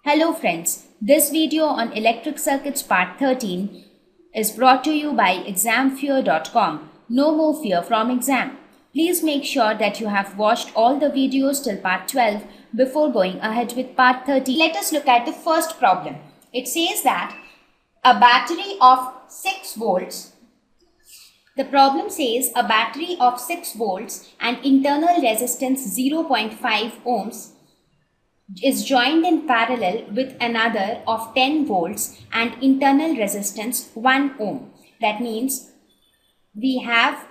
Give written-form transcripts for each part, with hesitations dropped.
Hello friends, this video on electric circuits part 13 is brought to you by examfear.com. No more fear from exam. Please make sure that you have watched all the videos till part 12 before going ahead with part 13. Let us look at the first problem. It says that a battery of 6 volts. The problem says a battery of 6 volts and internal resistance 0.5 ohms is joined in parallel with another of 10 volts and internal resistance 1 ohm. That means we have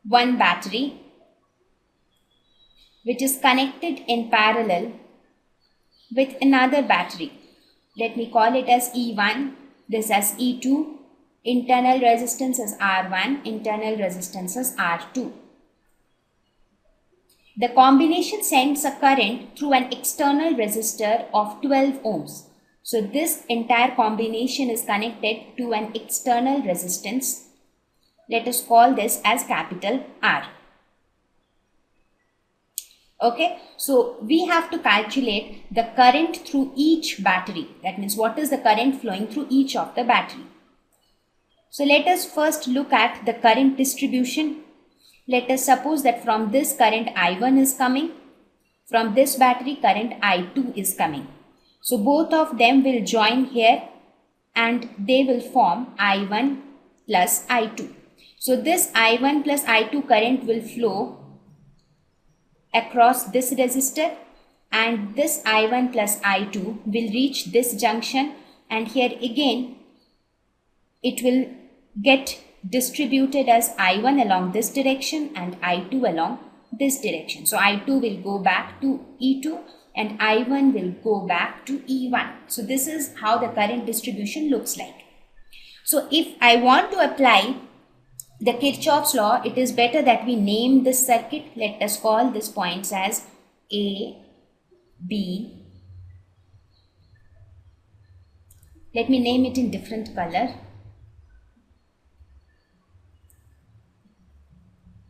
one battery which is connected in parallel with another battery. Let me call it as E1, this as E2, internal resistance is R1, internal resistance is R2. The combination sends a current through an external resistor of 12 ohms. So this entire combination is connected to an external resistance. Let us call this as capital R. Okay, so we have to calculate the current through each battery. That means what is the current flowing through each of the battery. So let us first look at the current distribution. Let us suppose that from this current I1 is coming, from this battery current I2 is coming. So both of them will join here and they will form I1 plus I2. So this I1 plus I2 current will flow across this resistor and this I1 plus I2 will reach this junction, and here again it will get distributed as I1 along this direction and I2 along this direction. So I2 will go back to E2 and I1 will go back to E1. So this is how the current distribution looks like. So if I want to apply the Kirchhoff's law, it is better that we name this circuit. Let us call this points as A, B. Let me name it in different color.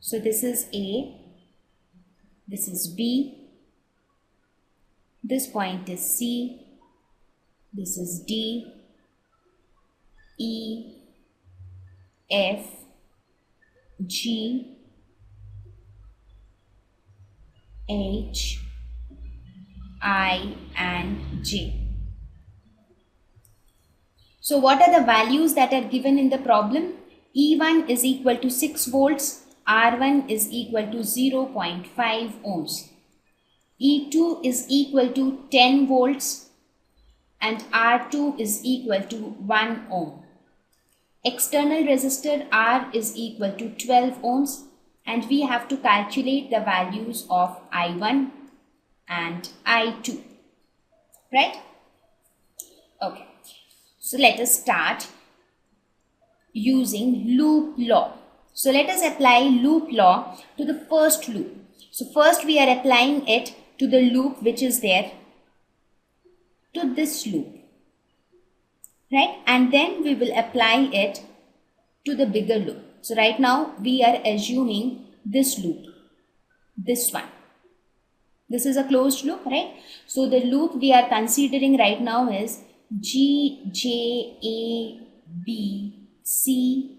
So this is A, this is B, this point is C, this is D, E, F, G, H, I and J. So what are the values that are given in the problem? E1 is equal to 6 volts. R1 is equal to 0.5 ohms. E2 is equal to 10 volts and R2 is equal to 1 ohm. External resistor R is equal to 12 ohms, and we have to calculate the values of I1 and I2. Right? Okay. So let us start using loop law. So let us apply loop law to the first loop. So first we are applying it to the loop which is there, to this loop, right? And then we will apply it to the bigger loop. So right now we are assuming this loop, this one. This is a closed loop, right? So the loop we are considering right now is G, J, A, B, C,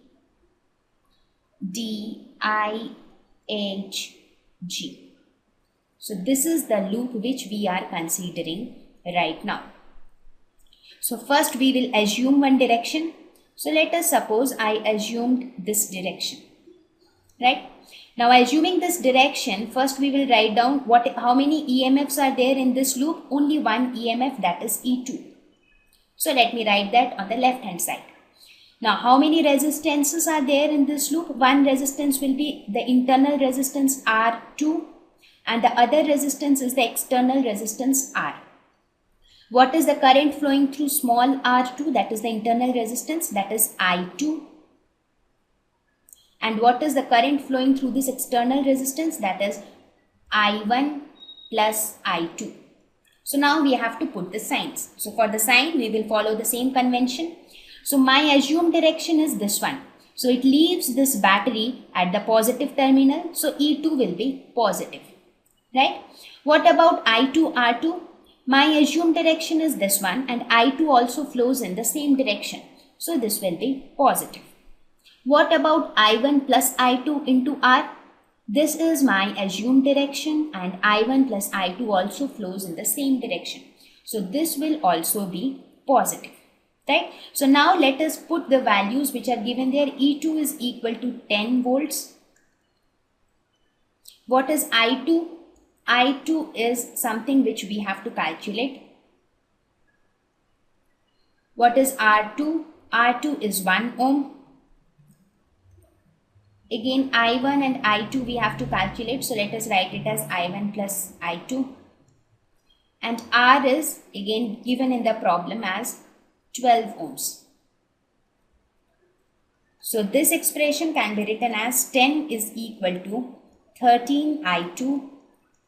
D, I, H, G. So this is the loop which we are considering right now. So first we will assume one direction. So let us suppose I assumed this direction, right? Now assuming this direction, first we will write down how many EMFs are there in this loop. Only one EMF, that is E2. So let me write that on the left hand side. Now, how many resistances are there in this loop? One resistance will be the internal resistance R2 and the other resistance is the external resistance R. What is the current flowing through small r2? That is the internal resistance, that is I2. And what is the current flowing through this external resistance? That is I1 plus I2. So now we have to put the signs. So for the sign, we will follow the same convention. So my assumed direction is this one. So it leaves this battery at the positive terminal. So E2 will be positive, right? What about I2, R2? My assumed direction is this one and I2 also flows in the same direction. So this will be positive. What about I1 plus I2 into R? This is my assumed direction and I1 plus I2 also flows in the same direction. So this will also be positive. Right? So now let us put the values which are given there. E2 is equal to 10 volts. What is I2? I2 is something which we have to calculate. What is R2? R2 is 1 ohm. Again I1 and I2 we have to calculate. So let us write it as I1 plus I2. And R is again given in the problem as 12 ohms. So this expression can be written as 10 is equal to 13 I2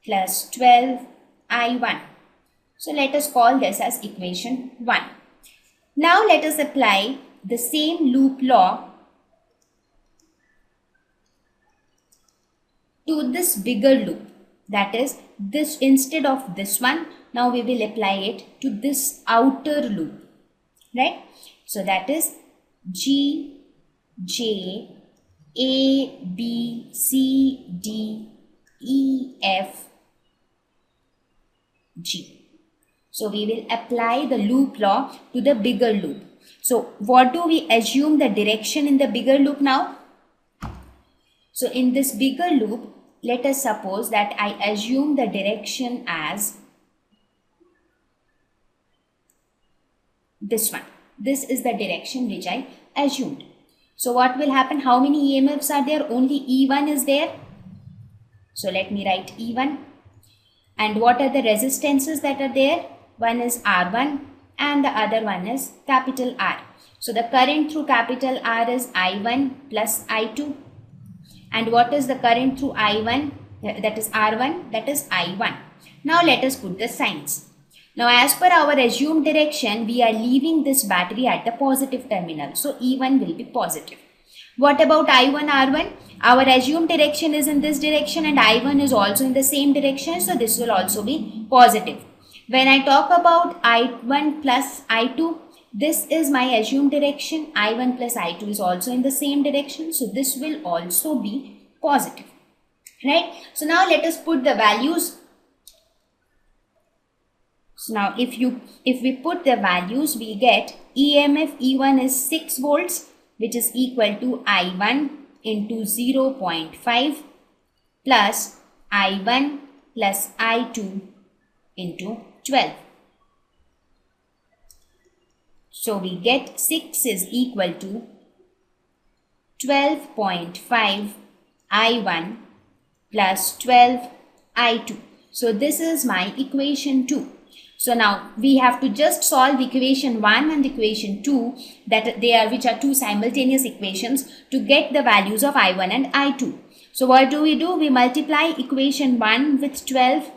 plus 12 I1. So let us call this as equation 1. Now let us apply the same loop law to this bigger loop. That is, this instead of this one, now we will apply it to this outer loop. Right? So that is G, J, A, B, C, D, E, F, G. So we will apply the loop law to the bigger loop. So what do we assume the direction in the bigger loop now? So in this bigger loop, let us suppose that I assume the direction as this one. This is the direction which I assumed. So what will happen? How many EMFs are there? Only E1 is there. So let me write E1. And what are the resistances that are there? One is R1 and the other one is capital R. So the current through capital R is I1 plus I2. And what is the current through I1? That is R1, that is I1. Now let us put the signs. Now as per our assumed direction, we are leaving this battery at the positive terminal. So E1 will be positive. What about I1, R1? Our assumed direction is in this direction and I1 is also in the same direction. So this will also be positive. When I talk about I1 plus I2, this is my assumed direction. I1 plus I2 is also in the same direction. So this will also be positive. Right? So now let us put the values. So now if we put the values, we get EMF E1 is 6 volts, which is equal to I1 into 0.5 plus I1 plus I2 into 12. So we get 6 is equal to 12.5 I1 plus 12 I2. So this is my equation 2. So now we have to just solve equation 1 and equation 2, which are two simultaneous equations, to get the values of I1 and I2. So what do? We multiply equation 1 with 12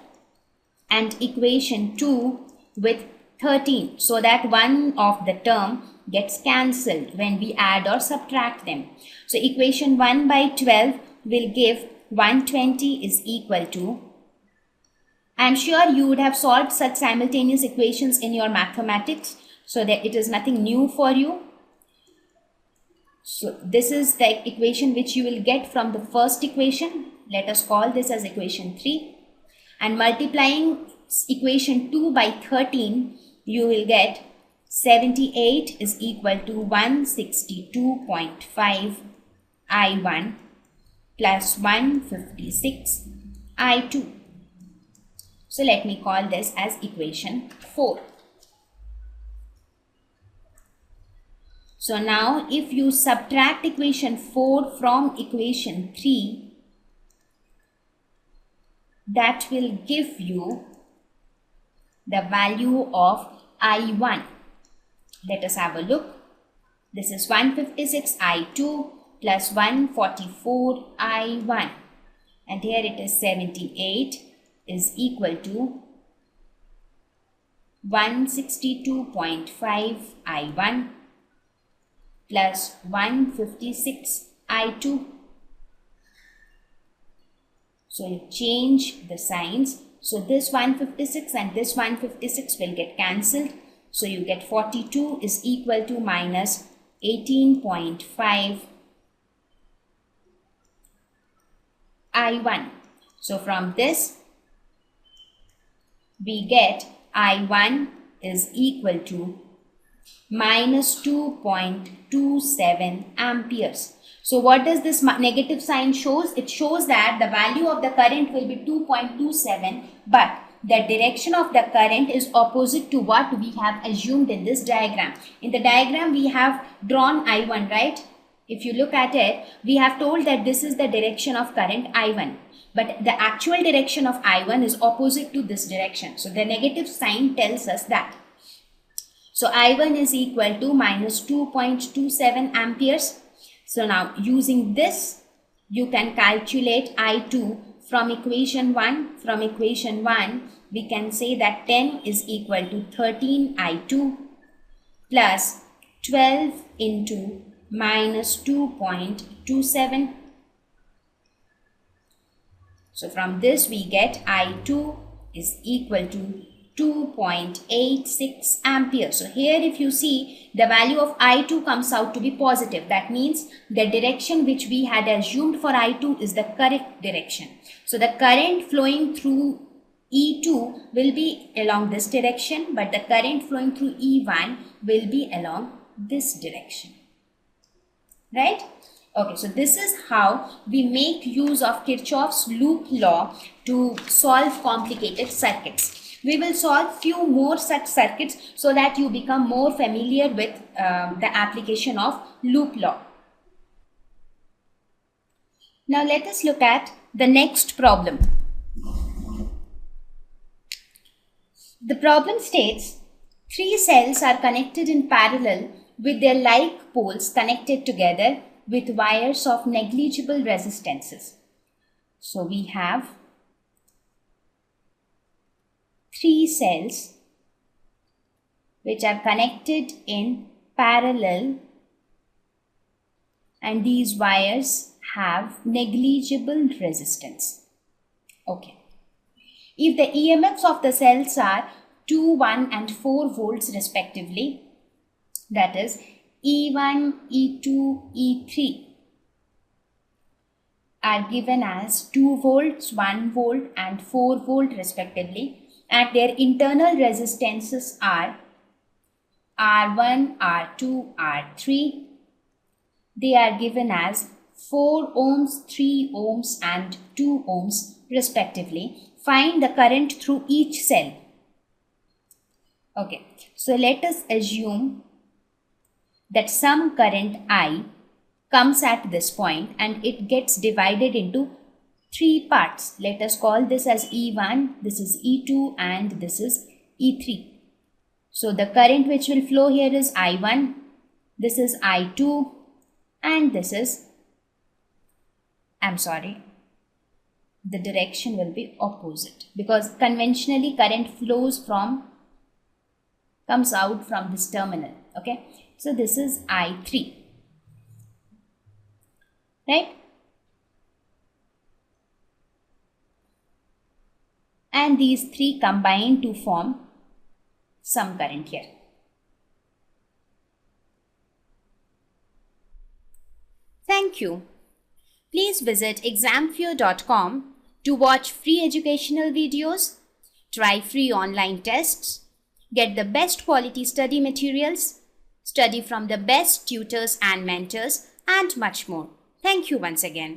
and equation 2 with 13, so that one of the term gets cancelled when we add or subtract them. So equation 1 by 12 will give 120 is equal to, I am sure you would have solved such simultaneous equations in your mathematics, so that it is nothing new for you. So this is the equation which you will get from the first equation. Let us call this as equation 3. And multiplying equation 2 by 13, you will get 78 is equal to 162.5 I1 plus 156 I2. So let me call this as equation 4. So now if you subtract equation 4 from equation 3, that will give you the value of I1. Let us have a look. This is 156 I2 plus 144 I1. And here it is 78 is equal to 162.5 I1 plus 156 I2. So you change the signs. So this 156 and this 156 will get cancelled. So you get 42 is equal to minus 18.5 I1. So from this we get I1 is equal to minus 2.27 amperes. So what does this negative sign shows? It shows that the value of the current will be 2.27, but the direction of the current is opposite to what we have assumed in this diagram. In the diagram we have drawn I1, right? If you look at it, we have told that this is the direction of current I1. But the actual direction of I1 is opposite to this direction. So the negative sign tells us that. So I1 is equal to minus 2.27 amperes. So now using this, you can calculate I2 from equation 1. From equation 1, we can say that 10 is equal to 13 I2 plus 12 into minus 2.27. So from this we get I2 is equal to 2.86 amperes. So here if you see, the value of I2 comes out to be positive. That means the direction which we had assumed for I2 is the correct direction. So the current flowing through E2 will be along this direction, but the current flowing through E1 will be along this direction. Right? Okay, so this is how we make use of Kirchhoff's loop law to solve complicated circuits. We will solve few more such circuits so that you become more familiar with the application of loop law. Now let us look at the next problem. The problem states 3 cells are connected in parallel with their like poles connected together with wires of negligible resistances. So we have 3 cells which are connected in parallel, and these wires have negligible resistance. Okay. If the EMFs of the cells are 2, 1 and 4 volts respectively, that is E1, E2, E3 are given as 2 volts, 1 volt and 4 volt respectively, and their internal resistances are R1, R2, R3. They are given as 4 ohms, 3 ohms and 2 ohms respectively. Find the current through each cell. Okay, so let us assume that some current I comes at this point and it gets divided into 3 parts. Let us call this as E1, this is E2 and this is E3. So the current which will flow here is I1, this is I2 and this is, the direction will be opposite because conventionally current comes out from this terminal. Okay, so this is I3, right? And these 3 combine to form some current here. Thank you. Please visit examfear.com to watch free educational videos, try free online tests, get the best quality study materials, study from the best tutors and mentors, and much more. Thank you once again.